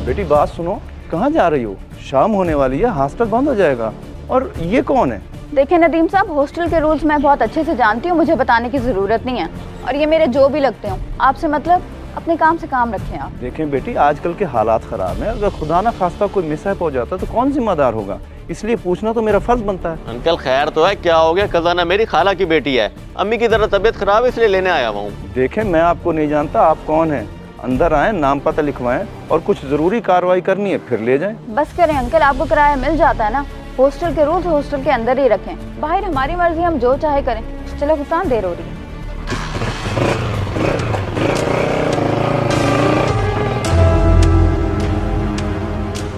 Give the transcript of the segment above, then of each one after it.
बेटी बात सुनो, कहाँ जा रही हो? शाम होने वाली है, हॉस्टल बंद हो जाएगा। और ये कौन है? देखिए नदीम साहब, हॉस्टल के रूल्स मैं बहुत अच्छे से जानती हूँ, मुझे बताने की ज़रूरत नहीं है। और ये मेरे जो भी लगते हो, आपसे मतलब अपने काम से काम रखें आप। देखें बेटी, आजकल के हालात ख़राब हैं, अगर खुदा ना खास्ता कोई मिसहैप हो जाता तो कौन जिम्मेदार होगा? इसलिए पूछना तो मेरा फर्ज बनता है। अंकल खैर तो है, क्या हो गया? खजाना मेरी खाला की बेटी है, अम्मी की जरा तबीयत खराब है इसलिए लेने आया हुआ हूँ। देखें मैं आपको नहीं जानता, आप कौन हैं? अंदर आए, नाम पता लिखवाएं और कुछ ज़रूरी कार्रवाई करनी है फिर ले जाएं। बस करें अंकल, आपको किराया मिल जाता है ना। हॉस्टल के रूल्स हॉस्टल के अंदर ही रखें, बाहर हमारी मर्जी, हम जो चाहे करें। चलो गुफ्तान, देर हो रही है।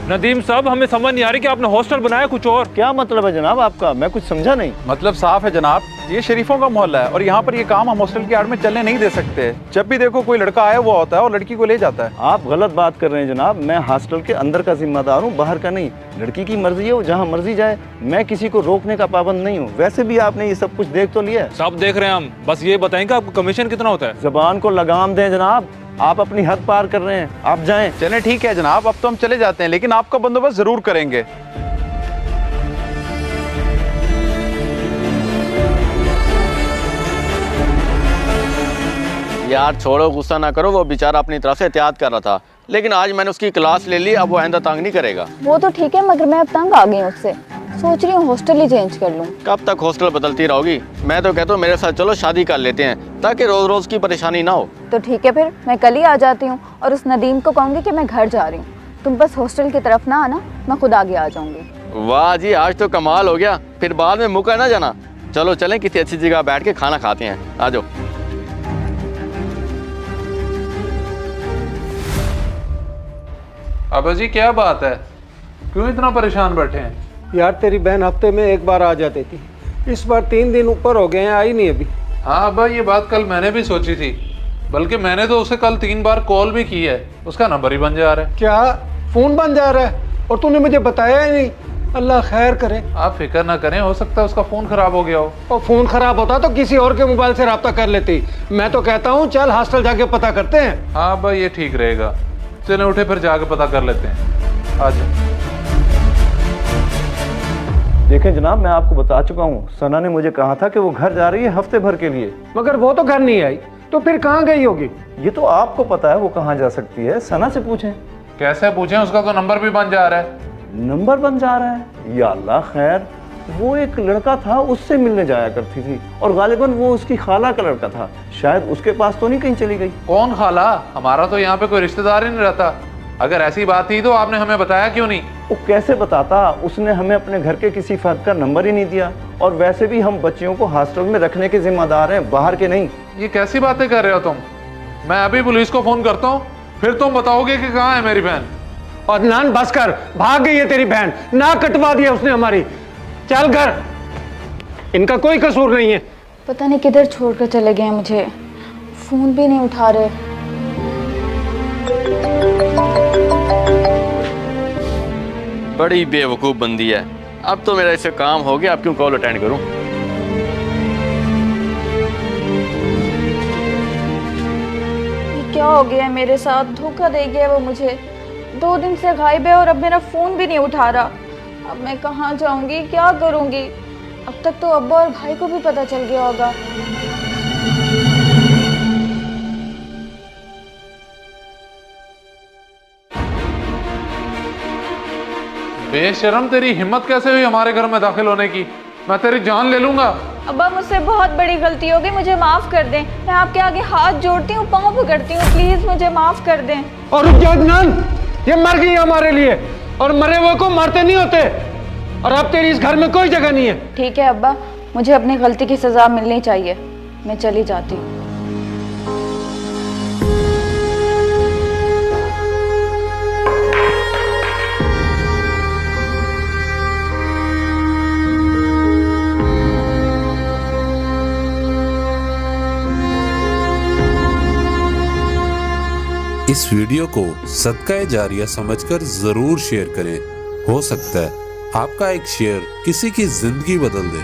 नदीम साहब, हमें समझ नहीं आ रही कि आपने हॉस्टल बनाया कुछ और। क्या मतलब है जनाब आपका? मैं कुछ समझा नहीं। मतलब साफ है जनाब, ये शरीफों का मोहल्ला है और यहाँ पर ये काम हम हॉस्टल की आड़ में चलने नहीं दे सकते। जब भी देखो कोई लड़का आया हुआ होता है और लड़की को ले जाता है। आप गलत बात कर रहे हैं जनाब, मैं हॉस्टल के अंदर का जिम्मेदार हूँ, बाहर का नहीं। लड़की की मर्जी है, वो जहाँ मर्जी जाए, मैं किसी को रोकने का पाबंद नहीं हूँ। वैसे भी आपने ये सब कुछ देख तो लिया है। सब देख रहे हैं हम, बस ये बताएंगे आपको कमीशन कितना होता है? जबान को लगाम दें जनाब, आप अपनी हद पार कर रहे हैं, आप जाएं। चलें ठीक है जनाब, अब तो हम चले जाते हैं, लेकिन आपका बंदोबस्त जरूर करेंगे। यार छोड़ो, गुस्सा ना करो, वो बेचारा अपनी तरफ से एहतियात कर रहा था, लेकिन आज मैंने उसकी क्लास ले ली, अब वो आइंदा तंग नहीं करेगा। वो तो ठीक है, मगर मैं अब तंग आ गई हूँ उससे। सोच रही हूँ हॉस्टल ही चेंज कर लूँ। कब तक हॉस्टल बदलती रहोगी? मैं तो कहता हूँ मेरे साथ चलो, शादी कर लेते हैं ताकि रोज रोज की परेशानी ना हो। तो ठीक है, फिर मैं कल ही आ जाती हूँ और उस नदीम को कहूँगी कि मैं घर जा रही हूँ। तुम बस हॉस्टल की तरफ ना आना, मैं खुद आगे आ जाऊँगी। वाह जी, आज तो कमाल हो गया, फिर बाद में मुकर ना जाना। चलो चलें, किसी अच्छी जगह बैठ के खाना खाते हैं, आ जाओ। अबा जी क्या बात है, क्यों इतना परेशान बैठे हैं? यार तेरी बहन हफ्ते में एक बार आ जाती थी, इस बार 3 दिन ऊपर हो गए हैं, आई नहीं अभी। हाँ अब्बा, ये बात कल मैंने भी सोची थी, बल्कि मैंने तो उसे कल 3 बार कॉल भी की है, उसका नंबर ही बन जा रहा है। क्या फोन बन जा रहा है? और तूने मुझे बताया ही नहीं। अल्लाह खैर करे। आप फिक्र ना करें, हो सकता है उसका फ़ोन ख़राब हो गया हो। और फ़ोन ख़राब होता तो किसी और के मोबाइल से रब्ता कर लेती। मैं तो कहता हूँ चल हॉस्टल जाके पता करते हैं। हाँ अब्बा, ये ठीक रहेगा। चलें उठे, फिर जाके पता कर लेते हैं। आ जाओ। देखें जनाब, मैं आपको बता चुका हूँ, सना ने मुझे कहा था कि वो घर जा रही है हफ्ते भर के लिए। मगर वो तो घर नहीं आई, तो फिर कहाँ गई होगी? ये तो आपको पता है वो कहाँ जा सकती है, सना से पूछें। कैसे पूछें, उसका तो नंबर भी बन जा रहा है। नंबर बन जा रहा है? या अल्लाह खैर, वो एक लड़का था, उससे मिलने जाया करती थी और गालिबन वो उसकी खाला का लड़का था। शायद उसके पास तो नहीं कहीं चली गई। कौन खाला? हमारा तो यहाँ पे कोई रिश्तेदार ही नहीं रहता। अगर ऐसी बात थी तो आपने हमें बताया क्यों नहीं? वो कैसे बताता, उसने हमें अपने घर के किसी फर्द का नंबर ही नहीं दिया। और वैसे भी हम बच्चियों को हॉस्टल में रखने के जिम्मेदार हैं, बाहर के नहीं। ये कैसी बातें कर रहे हो तुम? मैं अभी पुलिस को फोन करता हूँ, फिर तुम बताओगे कि कहाँ है मेरी बहन। और नान बस कर, भाग गई है तेरी बहन, ना कटवा दिया उसने हमारी। चल घर, इनका कोई कसूर नहीं है। पता नहीं किधर छोड़कर चले गए मुझे, फोन भी नहीं उठा रहे। बड़ी बेवकूफ़ बंदी है। अब तो मेरा इससे काम हो गया, अब क्यों कॉल अटेंड करूं? ये क्या हो गया मेरे साथ? धोखा दे गया वो मुझे। 2 दिन से गायब है और अब मेरा फोन भी नहीं उठा रहा। अब मैं कहाँ जाऊंगी, क्या करूंगी? अब तक तो अब्बा और भाई को भी पता चल गया होगा। बेशरम, तेरी हिम्मत कैसे हुई हमारे घर में दाखिल होने की? मैं तेरी जान ले लूंगा। अब्बा मुझसे बहुत बड़ी गलती हो गई, मुझे माफ कर दें। मैं आपके आगे हाथ जोड़ती हूँ, पाँव पकड़ती हूँ, प्लीज मुझे माफ कर दें। और रुक जा अदनान, ये मर गई हमारे लिए और मरे हुए को मारते नहीं होते। और अब तेरी इस घर में कोई जगह नहीं है। ठीक है अब्बा, मुझे अपनी गलती की सजा मिलनी चाहिए। मैं चली जाती हूँ। इस वीडियो को सदका जारिया समझकर जरूर शेयर करें। हो सकता है आपका एक शेयर किसी की जिंदगी बदल दे।